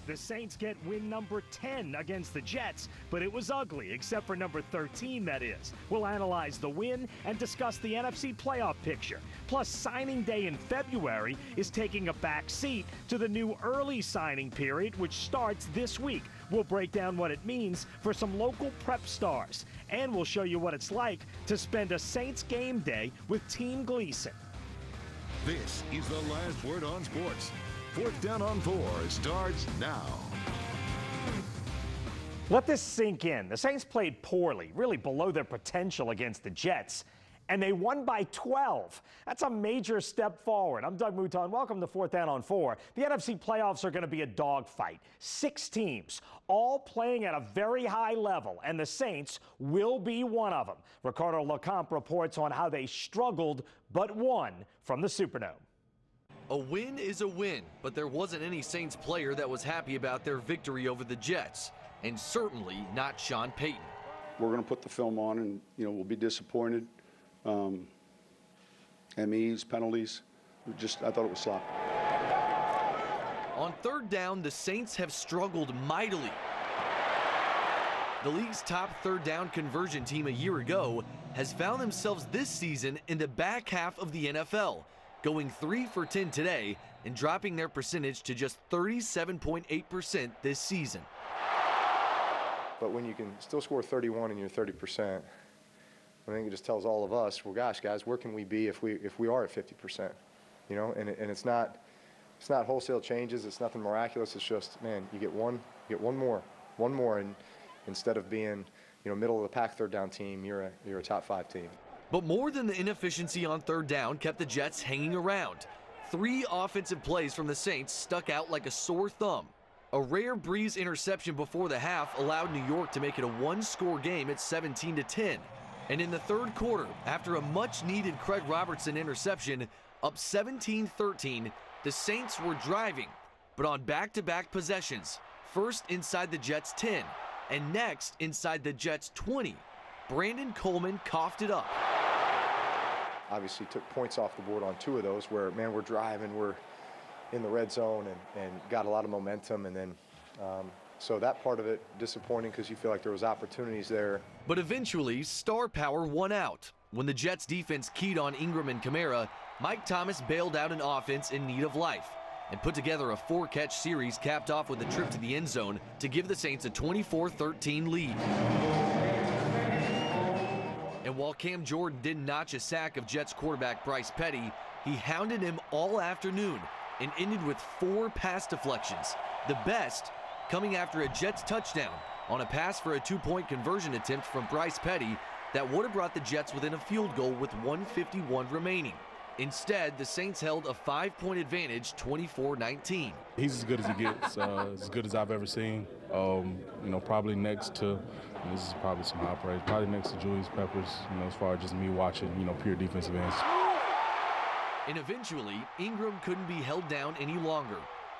The Saints get win number 10 against the Jets, but it was ugly, except for number 13, that is. We'll analyze the win and discuss the NFC playoff picture. Plus, signing day in February is taking a back seat to the new early signing period, which starts this week. We'll break down what it means for some local prep stars, and we'll show you what it's like to spend a Saints game day with Team Gleason. This is the last word on sports. 4th Down on 4 starts now. Let this sink in. The Saints played poorly, really below their potential against the Jets, and they won by 12. That's a major step forward. I'm Doug Mouton. Welcome to 4th Down on 4. The NFC playoffs are going to be a dogfight. 6 teams, all playing at a very high level, and the Saints will be one of them. Ricardo Lecomte reports on how they struggled but won from the Superdome. A win is a win, but there wasn't any Saints player that was happy about their victory over the Jets, and certainly not Sean Payton. We're going to put the film on, and we'll be disappointed. MEs, penalties, I thought it was sloppy. On 3rd down, the Saints have struggled mightily. The league's top 3rd down conversion team a year ago has found themselves this season in the back half of the NFL, going 3 for 10 today and dropping their percentage to just 37.8% this season. But when you can still score 31 and you're 30%, I think it just tells all of us, well, gosh, guys, where can we be if we are at 50%? And it's not wholesale changes. It's nothing miraculous. It's just, man, you get one more, and instead of being, middle of the pack 3rd down team, you're a top 5 team. But more than the inefficiency on 3rd down kept the Jets hanging around. 3 offensive plays from the Saints stuck out like a sore thumb. A rare Breeze interception before the half allowed New York to make it a 1-score game at 17-10. And in the 3rd quarter, after a much-needed Craig Robertson interception, up 17-13, the Saints were driving, but on back-to-back possessions, first inside the Jets' 10, and next inside the Jets' 20. Brandon Coleman coughed it up. Obviously took points off the board on 2 of those where, man, we're driving, we're in the red zone and got a lot of momentum, and then so that part of it disappointing because you feel like there was opportunities there. But eventually, star power won out. When the Jets defense keyed on Ingram and Kamara, Mike Thomas bailed out an offense in need of life and put together a 4-catch series capped off with a trip to the end zone to give the Saints a 24-13 lead. And while Cam Jordan didn't notch a sack of Jets quarterback Bryce Petty, he hounded him all afternoon and ended with 4 pass deflections, the best coming after a Jets touchdown on a pass for a 2-point conversion attempt from Bryce Petty that would have brought the Jets within a field goal with 1:51 remaining. Instead, the Saints held a 5-point advantage, 24-19. He's as good as he gets, as good as I've ever seen. Probably next to, this is probably some high praise, probably next to Julius Peppers, as far as just me watching, pure defensive ends. And eventually, Ingram couldn't be held down any longer.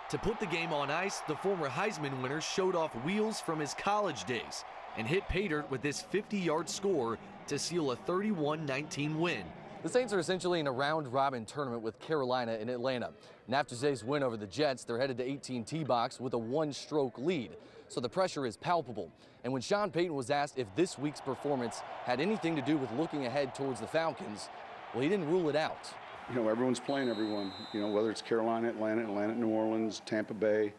To put the game on ice, the former Heisman winner showed off wheels from his college days and hit pay dirt with this 50-yard score to seal a 31-19 win. The Saints are essentially in a round-robin tournament with Carolina and Atlanta. And after today's win over the Jets, they're headed to 18 box with a 1-stroke lead. So the pressure is palpable. And when Sean Payton was asked if this week's performance had anything to do with looking ahead towards the Falcons, well, he didn't rule it out. Everyone's playing everyone, whether it's Carolina, Atlanta, New Orleans, Tampa Bay.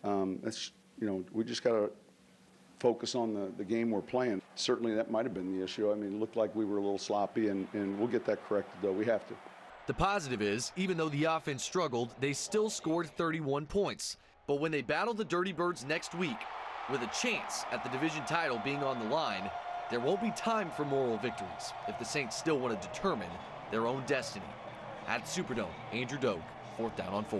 We just got to focus on the game we're playing. Certainly that might have been the issue. It looked like we were a little sloppy, and we'll get that corrected, though. We have to. The positive is, even though the offense struggled, they still scored 31 points. But when they battle the Dirty Birds next week, with a chance at the division title being on the line, there won't be time for moral victories if the Saints still want to determine their own destiny. At Superdome, Andrew Doak, 4th Down on 4.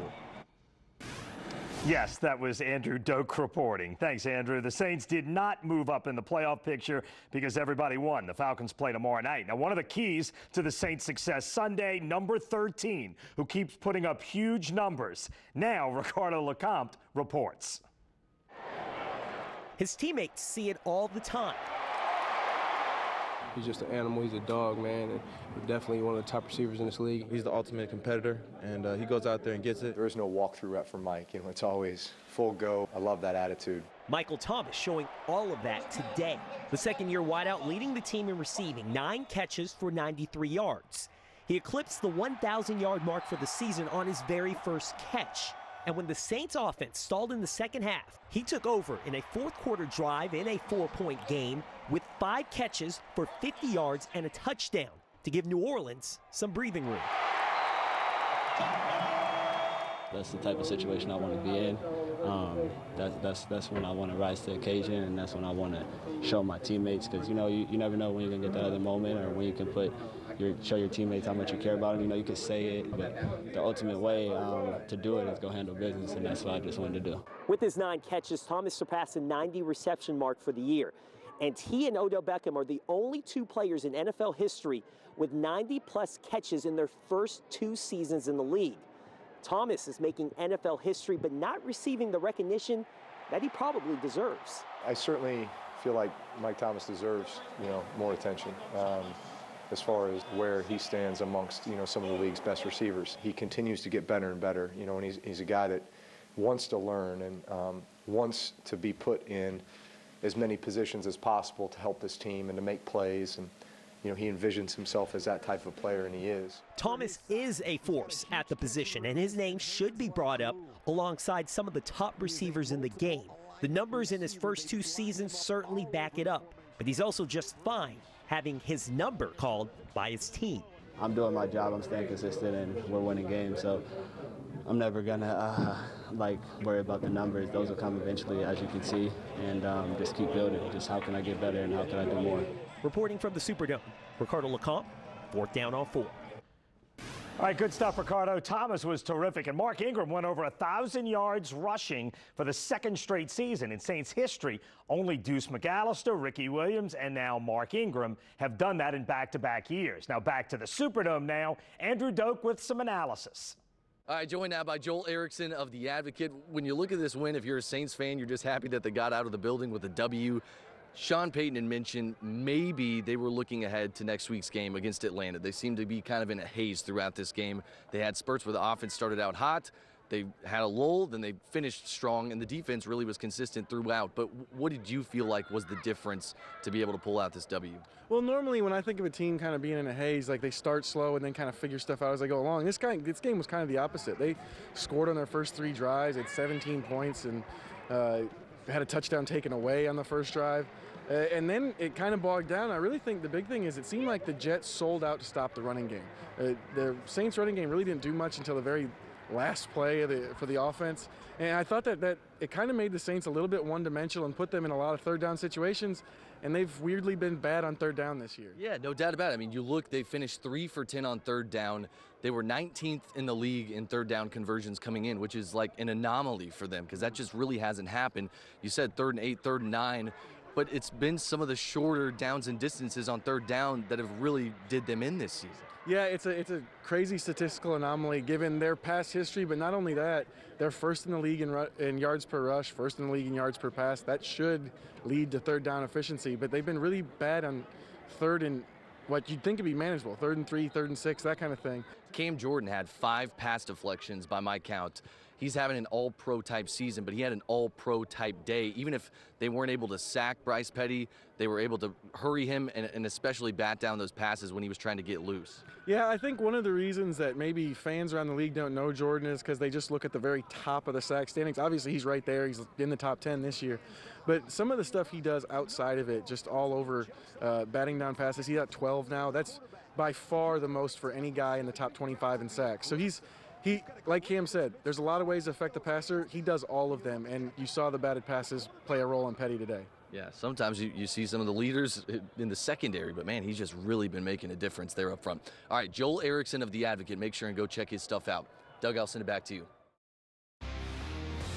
Yes, that was Andrew Doak reporting. Thanks, Andrew. The Saints did not move up in the playoff picture because everybody won. The Falcons play tomorrow night. Now, one of the keys to the Saints' success Sunday, number 13, who keeps putting up huge numbers. Now, Ricardo Lecomte reports. His teammates see it all the time. He's just an animal. He's a dog, man, and definitely one of the top receivers in this league. He's the ultimate competitor, and he goes out there and gets it. There is no walkthrough rep for Mike. You know, it's always full go. I love that attitude. Michael Thomas showing all of that today. The second-year wideout leading the team in receiving, 9 catches for 93 yards. He eclipsed the 1,000-yard mark for the season on his very first catch. And when the Saints offense stalled in the second half, he took over in a fourth-quarter drive in a 4-point game with 5 catches for 50 yards and a touchdown to give New Orleans some breathing room. That's the type of situation I want to be in. That's when I want to rise to the occasion, and that's when I want to show my teammates, because you never know when you're going to get that other moment, or when you can show your teammates how much you care about them. You know, you can say it, but the ultimate way to do it is go handle business, and that's what I just wanted to do. With his 9 catches, Thomas surpassed the 90 reception mark for the year. And he and Odell Beckham are the only 2 players in NFL history with 90-plus catches in their first 2 seasons in the league. Thomas is making NFL history, but not receiving the recognition that he probably deserves. I certainly feel like Mike Thomas deserves, more attention. As far as where he stands amongst, some of the league's best receivers. He continues to get better and better, and he's a guy that wants to learn and wants to be put in as many positions as possible to help this team and to make plays. And, he envisions himself as that type of player, and he is. Thomas is a force at the position, and his name should be brought up alongside some of the top receivers in the game. The numbers in his first 2 seasons certainly back it up, but he's also just fine having his number called by his team. I'm doing my job, I'm staying consistent, and we're winning games, so I'm never gonna worry about the numbers. Those will come eventually, as you can see, and just keep building. Just how can I get better and how can I do more? Reporting from the Superdome, Ricardo Lecomte, 4th Down on 4. All right, good stuff, Ricardo. Thomas was terrific, and Mark Ingram went over 1,000 yards rushing for the 2nd straight season in Saints history. Only Deuce McAllister, Ricky Williams, and now Mark Ingram have done that in back-to-back years. Now back to the Superdome now. Andrew Doak with some analysis. All right, joined now by Joel Erickson of The Advocate. When you look at this win, if you're a Saints fan, you're just happy that they got out of the building with a W. Sean Payton had mentioned maybe they were looking ahead to next week's game against Atlanta. They seemed to be kind of in a haze throughout this game. They had spurts where the offense started out hot. They had a lull, then they finished strong, and the defense really was consistent throughout. But what did you feel like was the difference to be able to pull out this W? Well, normally when I think of a team kind of being in a haze, like they start slow and then kind of figure stuff out as they go along. This game was kind of the opposite. They scored on their first 3 drives, had 17 points, and had a touchdown taken away on the first drive. And then it kind of bogged down. I really think the big thing is it seemed like the Jets sold out to stop the running game. The Saints running game really didn't do much until the very last play for the offense. And I thought that it kind of made the Saints a little bit one-dimensional and put them in a lot of 3rd down situations. And they've weirdly been bad on 3rd down this year. Yeah, no doubt about it. I mean, you look, they finished 3 for 10 on 3rd down. They were 19th in the league in 3rd down conversions coming in, which is like an anomaly for them because that just really hasn't happened. You said 3rd and 8, 3rd and 9. But it's been some of the shorter downs and distances on 3rd down that have really did them in this season. Yeah, it's a crazy statistical anomaly given their past history, but not only that, they're 1st in the league in yards per rush, 1st in the league in yards per pass. That should lead to 3rd down efficiency, but they've been really bad on 3rd and what you'd think would be manageable, 3rd and 3, 3rd and 6, that kind of thing. Cam Jordan had 5 pass deflections by my count. He's having an all-pro type season, but he had an all-pro type day. Even if they weren't able to sack Bryce Petty, they were able to hurry him and especially bat down those passes when he was trying to get loose. Yeah, I think one of the reasons that maybe fans around the league don't know Jordan is because they just look at the very top of the sack standings. Obviously, he's right there. He's in the top 10 this year. But some of the stuff he does outside of it, just all over batting down passes, he's at 12 now. That's by far the most for any guy in the top 25 in sacks. So he, like Cam said, there's a lot of ways to affect the passer. He does all of them, and you saw the batted passes play a role in Petty today. Yeah, sometimes you see some of the leaders in the secondary, but, man, he's just really been making a difference there up front. All right, Joel Erickson of The Advocate, make sure and go check his stuff out. Doug, I'll send it back to you.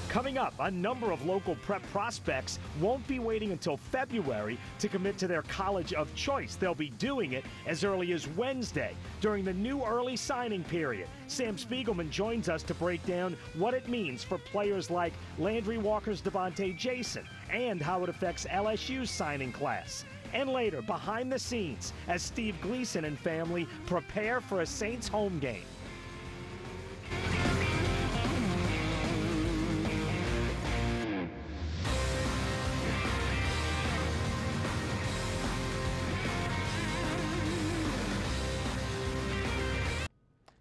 Coming up, a number of local prep prospects won't be waiting until February to commit to their college of choice. They'll be doing it as early as Wednesday during the new early signing period. Sam Spiegelman joins us to break down what it means for players like Landry Walker's Devontae Jason and how it affects LSU's signing class. And later, behind the scenes, as Steve Gleason and family prepare for a Saints home game.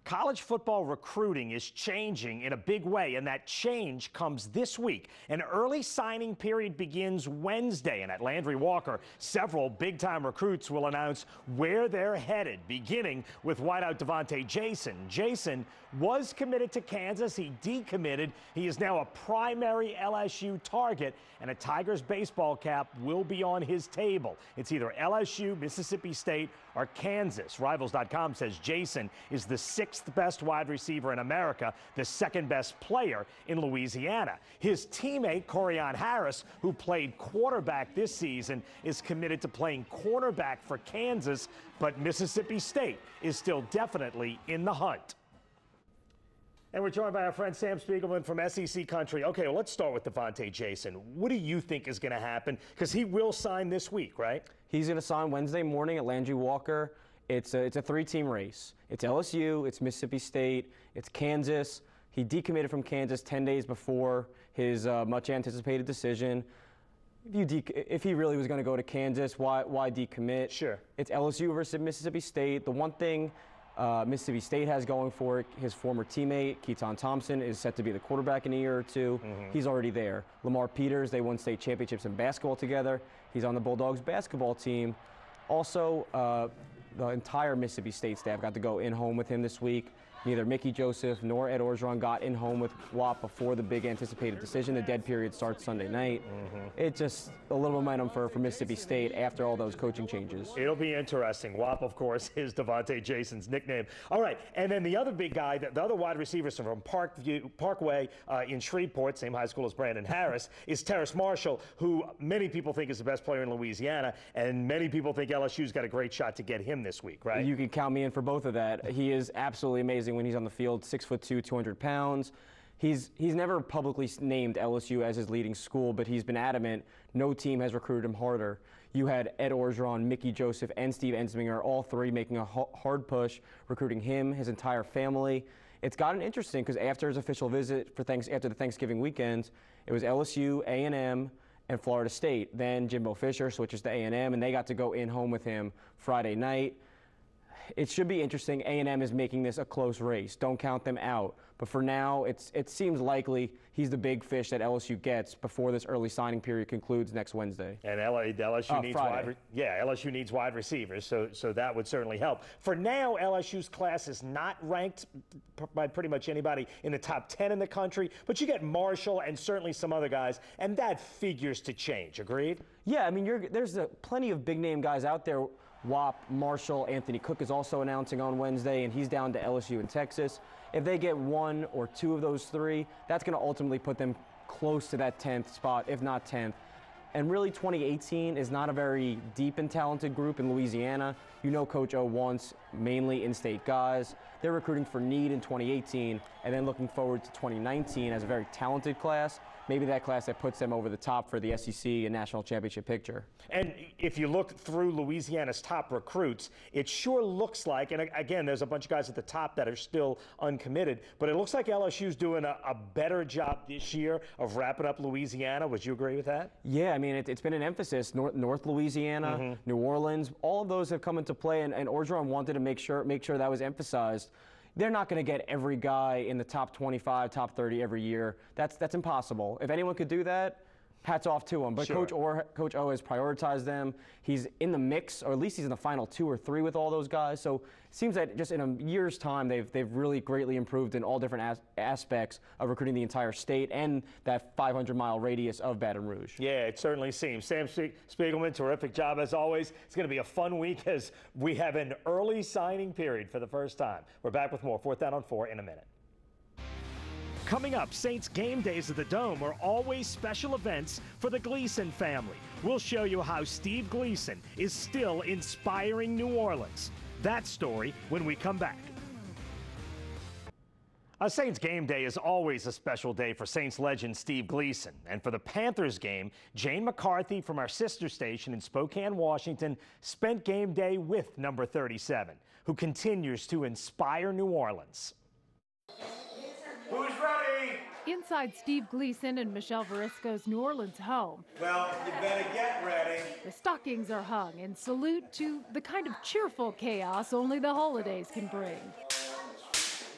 College football recruiting is changing in a big way, and that change comes this week. An early signing period begins Wednesday, and at Landry Walker, several big-time recruits will announce where they're headed, beginning with wideout Devontae Jason. Jason was committed to Kansas. He decommitted. He is now a primary LSU target, and a Tigers baseball cap will be on his table. It's either LSU, Mississippi State, or Kansas. Rivals.com says Jason is the 6th best wide receiver in America, the 2nd best player in Louisiana. His teammate, Corian Harris, who played quarterback this season, is committed to playing cornerback for Kansas, but Mississippi State is still definitely in the hunt. And we're joined by our friend Sam Spiegelman from SEC Country. Okay, well, let's start with Devontae Jason. What do you think is going to happen? Because he will sign this week, right? He's going to sign Wednesday morning at Landry Walker. It's a 3-team race. It's LSU, it's Mississippi State, it's Kansas. He decommitted from Kansas 10 days before his much-anticipated decision. If he really was going to go to Kansas, why decommit? Sure. It's LSU versus Mississippi State. The one thing Mississippi State has going for it, his former teammate, Keaton Thompson, is set to be the quarterback in a year or two. He's already there. Lamar Peters, they won state championships in basketball together. He's on the Bulldogs basketball team. Also, the entire Mississippi State staff got to go in-home with him this week. Neither Mickey Joseph nor Ed Orgeron got in-home with Wap before the big anticipated decision. The dead period starts Sunday night. It's just a little momentum for Mississippi State after all those coaching changes. It'll be interesting. Wap, of course, is Devontae Jason's nickname. All right, and then the other big guy, the other wide receiver from Parkway in Shreveport, same high school as Brandon Harris, is Terrace Marshall, who many people think is the best player in Louisiana, and many people think LSU's got a great shot to get him this week, right? You can count me in for both of that. He is absolutely amazing when he's on the field, 6'2", 200 pounds. He's never publicly named LSU as his leading school, but he's been adamant no team has recruited him harder. You had Ed Orgeron, Mickey Joseph, and Steve Ensminger, all three making a hard push, recruiting him, his entire family. It's gotten interesting because after his official visit after the Thanksgiving weekend, it was LSU, A&M, and Florida State. Then Jimbo Fisher switches to A&M, and they got to go in-home with him Friday night. It should be interesting. A&M is making this a close race. Don't count them out. But for now, it seems likely he's the big fish that LSU gets before this early signing period concludes next Wednesday. And LSU needs wide receivers, so that would certainly help. For now, LSU's class is not ranked by pretty much anybody in the top 10 in the country, but you get Marshall and certainly some other guys, and that figures to change. Agreed? Yeah, I mean, there's plenty of big-name guys out there. Wap, Marshall, Anthony Cook is also announcing on Wednesday, and he's down to LSU in Texas. If they get one or two of those three, that's going to ultimately put them close to that 10th spot, if not 10th. And really, 2018 is not a very deep and talented group in Louisiana. You know Coach O wants mainly in-state guys. They're recruiting for need in 2018, and then looking forward to 2019 as a very talented class. Maybe that class that puts them over the top for the SEC and national championship picture. And if you look through Louisiana's top recruits, it sure looks like, and again, there's a bunch of guys at the top that are still uncommitted, but it looks like LSU's doing a better job this year of wrapping up Louisiana. Would you agree with that? Yeah, I mean, it's been an emphasis. North Louisiana, New Orleans, all of those have come into play, and Orgeron wanted to make sure that was emphasized. They're not going to get every guy in the top 25, top 30 every year. That's impossible. If anyone could do that, hats off to him. But sure. Coach O has prioritized them. He's in the mix, or at least he's in the final 2 or 3 with all those guys. So it seems that just in a year's time, they've really greatly improved in all different aspects of recruiting the entire state and that 500-mile radius of Baton Rouge. Yeah, it certainly seems. Sam Spiegelman, terrific job as always. It's going to be a fun week as we have an early signing period for the first time. We're back with more 4th Down on 4 in a minute. Coming up, Saints game days at the Dome are always special events for the Gleason family. We'll show you how Steve Gleason is still inspiring New Orleans. That story when we come back. A Saints game day is always a special day for Saints legend Steve Gleason. And for the Panthers game, Jane McCarthy from our sister station in Spokane, Washington, spent game day with number 37, who continues to inspire New Orleans. Who's ready? Inside Steve Gleason and Michelle Verisco's New Orleans home. Well, you better get ready. The stockings are hung in salute to the kind of cheerful chaos only the holidays can bring.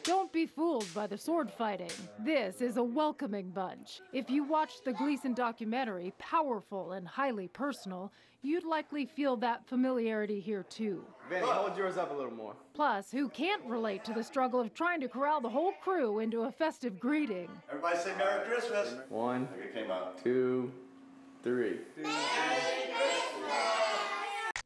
Don't be fooled by the sword fighting. This is a welcoming bunch. If you watched the Gleason documentary, powerful and highly personal, you'd likely feel that familiarity here too. Vinny, hold yours up a little more. Plus, who can't relate to the struggle of trying to corral the whole crew into a festive greeting? Everybody say Merry Christmas. 1, 2, 3.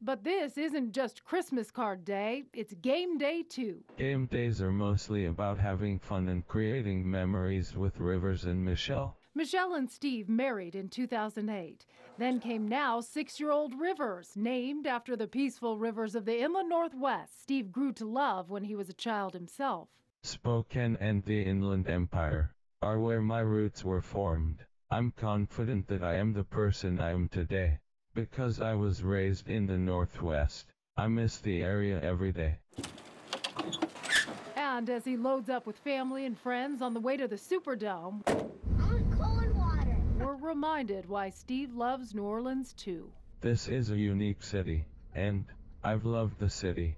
But this isn't just Christmas card day, it's game day too. Game days are mostly about having fun and creating memories with Rivers and Michelle. Michelle and Steve married in 2008. Then came now 6-year-old Rivers, named after the peaceful rivers of the inland Northwest Steve grew to love when he was a child himself. Spokane and the Inland Empire are where my roots were formed. I'm confident that I am the person I am today, because I was raised in the Northwest. I miss the area every day. And as he loads up with family and friends on the way to the Superdome, we're reminded why Steve loves New Orleans too. This is a unique city, and I've loved the city